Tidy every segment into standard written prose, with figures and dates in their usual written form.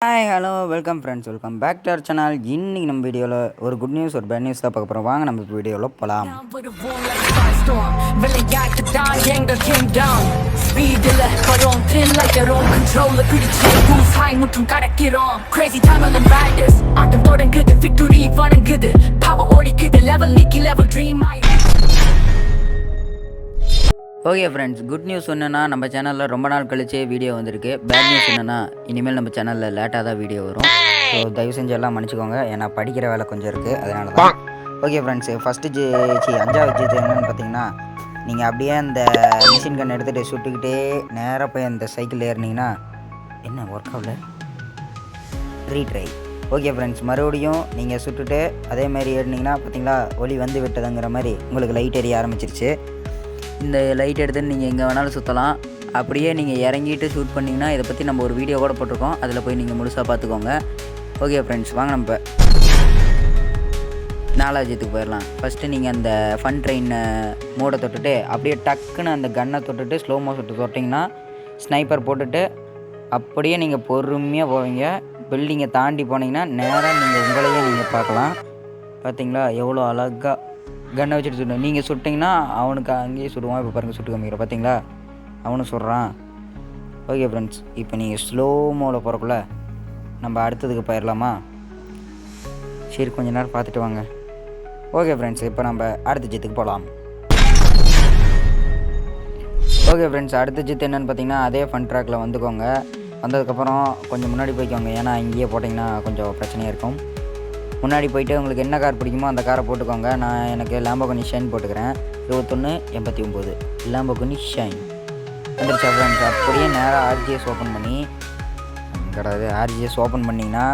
Hi hello welcome friends, welcome back to our channel. இன்னைக்கு நம்ம வீடியோவில் ஒரு குட் நியூஸ், ஒரு பேட் நியூஸ் தான் பார்க்க போகிறோம். வாங்க நம்ம வீடியோவில் போகலாம். ஓகே ஃப்ரெண்ட்ஸ், குட் நியூஸ் என்னென்னா நம்ம சேனலில் ரொம்ப நாள் கழிச்சு வீடியோ வந்திருக்கு. பேட் நியூஸ் என்னென்னா இனிமேல் நம்ம சேனலில் லேட்டாக தான் வீடியோ வரும். ஸோ தயவு செஞ்சு எல்லாம் மன்னிச்சிக்கோங்க, ஏன்னா படிக்கிற வேலை கொஞ்சம் இருக்குது, அதனால தான். ஓகே ஃப்ரெண்ட்ஸ், ஃபஸ்ட்டு 5வது ஜித் என்னென்னு பார்த்தீங்கன்னா, நீங்கள் அப்படியே அந்த மிஷின் கன் எடுத்துகிட்டு சுட்டுக்கிட்டே நேராக போய் அந்த சைக்கிள் ஏறினீங்கன்னா என்ன ஒர்க் ஆகல, ரீட்ரை. ஓகே ஃப்ரெண்ட்ஸ், மறுபடியும் நீங்கள் சுட்டுட்டு அதேமாதிரி ஏறினீங்கன்னா பார்த்தீங்களா, ஒளி வந்து விட்டதுங்கிற மாதிரி உங்களுக்கு லைட் எரிய ஆரம்பிச்சிருச்சு. இந்த லைட் எடுத்துன்னு நீங்கள் எங்கே வேணாலும் சுற்றலாம். அப்படியே நீங்கள் இறங்கிட்டு ஷூட் பண்ணிங்கன்னா இதை பற்றி நம்ம ஒரு வீடியோ கூட போட்டிருக்கோம், அதில் போய் நீங்கள் முழுசாக பார்த்துக்கோங்க. ஓகே ஃப்ரெண்ட்ஸ், வாங்க நம்ம 4வது போயிடலாம். ஃபஸ்ட்டு நீங்கள் அந்த ஃபன் ட்ரெயின் மோடை தொட்டுட்டு அப்படியே டக்குன்னு அந்த கன்னை தொட்டுட்டு ஸ்லோ மோஷன் தொட்டிங்கன்னா ஸ்னைப்பர் போட்டுட்டு அப்படியே நீங்கள் பொறுமையாக போவீங்க. பில்டிங்கை தாண்டி போனீங்கன்னா நேராக நீங்கள் உங்களையே நீங்கள் பார்க்கலாம். பார்த்தீங்களா எவ்வளோ அழகாக கன்னை வச்சுட்டு சுடணும். நீங்கள் சுட்டிங்கன்னா அவனுக்கு அங்கேயே சுடுவான். இப்போ பாருங்கள், சுட்டு காமிக்கிற பார்த்தீங்களா, அவனும் சுடுறான். ஓகே ஃப்ரெண்ட்ஸ், இப்போ நீங்கள் ஸ்லோ மோவில் போகிறக்குள்ள நம்ம அடுத்ததுக்கு போயிடலாமா? சரி, கொஞ்சம் நேரம் பார்த்துட்டு வாங்க. ஓகே ஃப்ரெண்ட்ஸ், இப்போ நம்ம அடுத்த ஜித்துக்கு போகலாம். ஓகே ஃப்ரெண்ட்ஸ், அடுத்த ஜித்து என்னென்னு பார்த்தீங்கன்னா அதே ஃபன் ட்ராக்கில் வந்துக்கோங்க. வந்ததுக்கப்புறம் கொஞ்சம் முன்னாடி போய்க்கோங்க, ஏன்னா இங்கேயே போட்டிங்கன்னா கொஞ்சம் பிரச்சனையாக இருக்கும். முன்னாடி போயிட்டு உங்களுக்கு என்ன கார் பிடிக்குமோ அந்த காரை போட்டுக்கோங்க. நான் எனக்கு லாம்போகினி ஷைன் போட்டுக்கிறேன். 2189 லாம்போகினி ஷைன் வந்துருச்சா ஃப்ரெண்ட்ஸ்? அப்படியே நேராக ஆர்ஜிஎஸ் ஓப்பன் பண்ணி கிடையாது, ஆர்ஜிஎஸ் ஓப்பன் பண்ணிங்கன்னா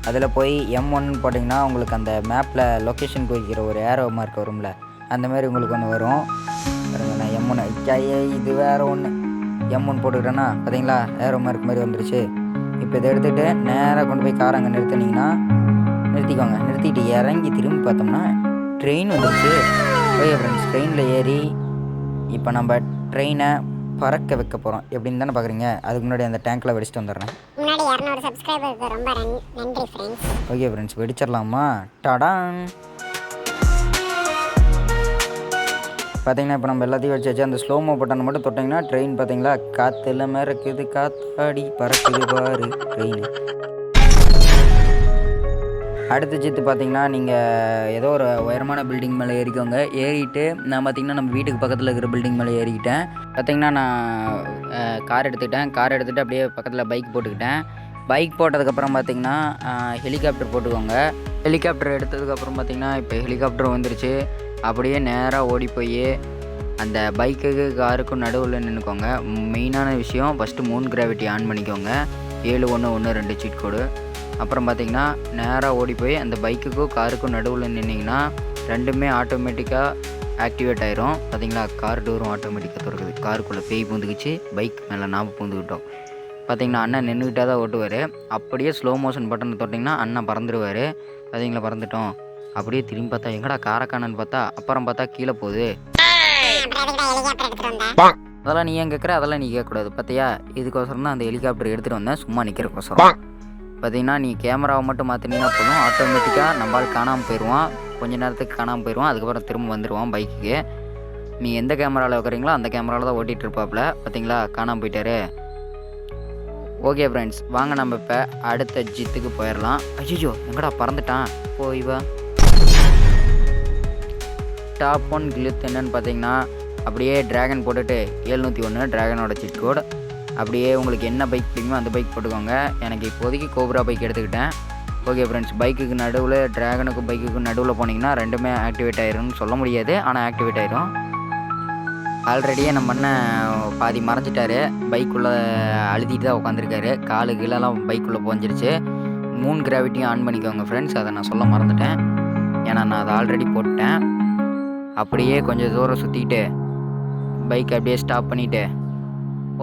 அதில் போய் M1 போட்டிங்கன்னா உங்களுக்கு அந்த மேப்பில் லொக்கேஷன் குறிக்கிற ஒரு ஏரோ மார்க் வரும்ல, அந்த மாதிரி உங்களுக்கு ஒன்று வரும். நான் M1 இது வேறு ஒன்று M1 போட்டுக்கிட்டேன்னா பார்த்தீங்களா, ஏரோ மார்க் மாதிரி வந்துருச்சு. இப்போ இதை எடுத்துகிட்டு நேராக கொண்டு போய் காரை அங்கே நிறுத்தினீங்கன்னா நிறுத்திக்கோங்க. நிறுத்திட்டு இறங்கி திரும்பி பார்த்தோம்னா ட்ரெயின் வந்துடுச்சு. ஓகே ஃப்ரெண்ட்ஸ், ட்ரெயினில் ஏறி இப்போ நம்ம ட்ரெயினை பறக்க வைக்க போகிறோம். எப்படின்னு தானே பார்க்குறீங்க? அதுக்கு முன்னாடி அந்த டேங்க்கில் வெடிச்சிட்டு வந்துடுறேன். ஓகே ஃப்ரெண்ட்ஸ், வெடிச்சிடலாமா? டாடான். பார்த்தீங்கன்னா இப்போ நம்ம எல்லாத்தையும் வச்சாச்சு. அந்த ஸ்லோமோ பட்டனை மட்டும் தொட்டிங்கன்னா ட்ரெயின் பார்த்தீங்களா காற்றுல மிதக்குது, காத்தாடி பறக்குது பாரு ட்ரெயின். அடுத்த ஜித்து பார்த்தீங்கன்னா நீங்கள் ஏதோ ஒரு உயரமான பில்டிங் மேலே ஏறிக்கோங்க. ஏறிட்டு நான் பார்த்தீங்கன்னா நம்ம வீட்டுக்கு பக்கத்தில் இருக்கிற பில்டிங் மேலே ஏறிக்கிட்டேன். பார்த்தீங்கன்னா நான் கார் எடுத்துக்கிட்டேன். கார் எடுத்துகிட்டு அப்படியே பக்கத்தில் பைக் போட்டுக்கிட்டேன். பைக் போட்டதுக்கப்புறம் பார்த்தீங்கன்னா ஹெலிகாப்டர் போட்டுக்கோங்க. ஹெலிகாப்டர் எடுத்ததுக்கப்புறம் பார்த்தீங்கன்னா இப்போ ஹெலிகாப்டர் வந்துருச்சு. அப்படியே நேராக ஓடி போய் அந்த பைக்குக்கு காருக்கும் நடுவில் நின்றுக்கோங்க. மெயினான விஷயம், ஃபஸ்ட்டு மூன் கிராவிட்டி ஆன் பண்ணிக்கோங்க. 7112 சீட் கோடு. அப்புறம் பார்த்திங்கன்னா நேராக ஓடி போய் அந்த பைக்குக்கும் காருக்கும் நடுவில் நின்னிங்கன்னா ரெண்டுமே ஆட்டோமேட்டிக்காக ஆக்டிவேட் ஆயிரும். பார்த்திங்களா, கார் டோரும் ஆட்டோமேட்டிக்காக திறக்குது. காருக்குள்ளே பேய் பூந்துக்குச்சு, பைக் மேலே நாம் பூந்துக்கிட்டோம். பார்த்திங்கன்னா அண்ணன் நின்றுக்கிட்டே தான் ஓட்டுவார். அப்படியே ஸ்லோ மோஷன் பட்டன் தொட்டிங்கன்னா அண்ணன் பறந்துடுவார். பார்த்திங்களா, பறந்துட்டோம். அப்படியே திரும்பி பார்த்தா எங்கடா காரக்கானன்னு பார்த்தா அப்புறம் பார்த்தா கீழே போகுது. அதெல்லாம் நீ ஏன் கேட்குற? அதெல்லாம் நீ கேட்கக்கூடாது. பார்த்தியா, இதுக்கோசரம் தான் அந்த ஹெலிகாப்டர் எடுத்துகிட்டு வந்தேன், சும்மா நிற்கிறக்கோசரம். பார்த்தீங்கன்னா நீ கேமராவை மட்டும் மாற்றினீங்கன்னா போதும், ஆட்டோமேட்டிக்காக நம்மளால் காணாமல் போயிடுவான். கொஞ்சம் நேரத்துக்கு காணாமல் போயிடுவான். அதுக்கப்புறம் திரும்ப வந்துடுவான் பைக்குக்கு. நீ எந்த கேமராவில் வைக்கிறீங்களோ அந்த கேமராவில் தான் ஓட்டிகிட்டு இருப்பாப்புல. பார்த்தீங்களா, காணாமல் போயிட்டாரு. ஓகே ஃப்ரெண்ட்ஸ், வாங்க நம்ம இப்போ அடுத்த ஜித்துக்கு போயிடலாம். அஜிஜோ, எங்கடா பறந்துட்டான், போய் வா. டாப் 1 கிளித் என்னன்னு பார்த்தீங்கன்னா அப்படியே ட்ராகன் போட்டுட்டு 701 ட்ராகனோட சீட் கோட். அப்படியே உங்களுக்கு என்ன பைக் பிடிக்குமோ அந்த பைக் போட்டுக்கோங்க. எனக்கு இப்போதைக்கு கோப்ரா பைக் எடுத்துக்கிட்டேன். ஓகே ஃப்ரெண்ட்ஸ், பைக்குக்கு நடுவில் ட்ராகனுக்கும் பைக்குக்கும் நடுவில் போனீங்கன்னா ரெண்டுமே ஆக்டிவேட் ஆயிரும்னு சொல்ல முடியாது, ஆனால் ஆக்டிவேட் ஆயிரும். ஆல்ரெடியே நம்ம அண்ணன் பாதி மறைஞ்சிட்டாரு, பைக்குள்ளே அழுத்திட்டு தான் உட்காந்துருக்காரு. காலு கீழெல்லாம் பைக்குள்ளே போஞ்சிருச்சு. மூன் கிராவிட்டியும் ஆன் பண்ணிக்கோங்க ஃப்ரெண்ட்ஸ், அதை நான் சொல்ல மறந்துட்டேன், ஏன்னா நான் அதை ஆல்ரெடி போட்டேன். அப்படியே கொஞ்சம் தூரம் சுற்றிக்கிட்டு பைக் அப்படியே ஸ்டாப் பண்ணிவிட்டு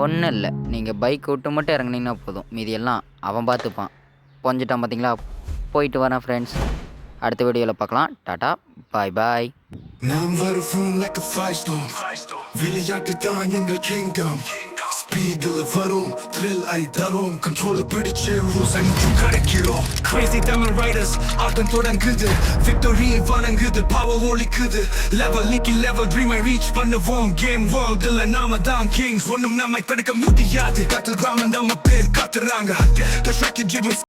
ஒன்றும் இல்லை, நீங்கள் பைக் விட்டு மட்டும் இறங்குனீங்கன்னா போதும், மீதி எல்லாம் அவன் பார்த்துப்பான். பொஞ்சிட்டான் பார்த்தீங்களா. போயிட்டு வரேன் ஃப்ரெண்ட்ஸ், அடுத்த வீடியோவில் பார்க்கலாம். Tata, bye bye. Now I'm running from like a firestorm. Really out the dawn in the kingdom. ஸ்பீடில் வரும் த்ரில் ஐ தரும் கண்ட்ரோல் பிடிச்சு ரூல்ஸ் அனுப்பிச்சு கிடைக்கிறோம் கிரேசி தமிழ் ரைடர்ஸ் ஆட்டம் தொடங்குது விக்டோரி வணங்குது பவர் ஒலிக்குது லெவல் நீக்கி லெவல் ட்ரீமை ரீச் பண்ணுவோம் கேம் வேர்ல்டில் நாம தான் கிங்ஸ் ஒன்னும் நம்மை தடுக்க முடியாது கட்டல் கிராமம் நம்ம பேர் காத்துறாங்க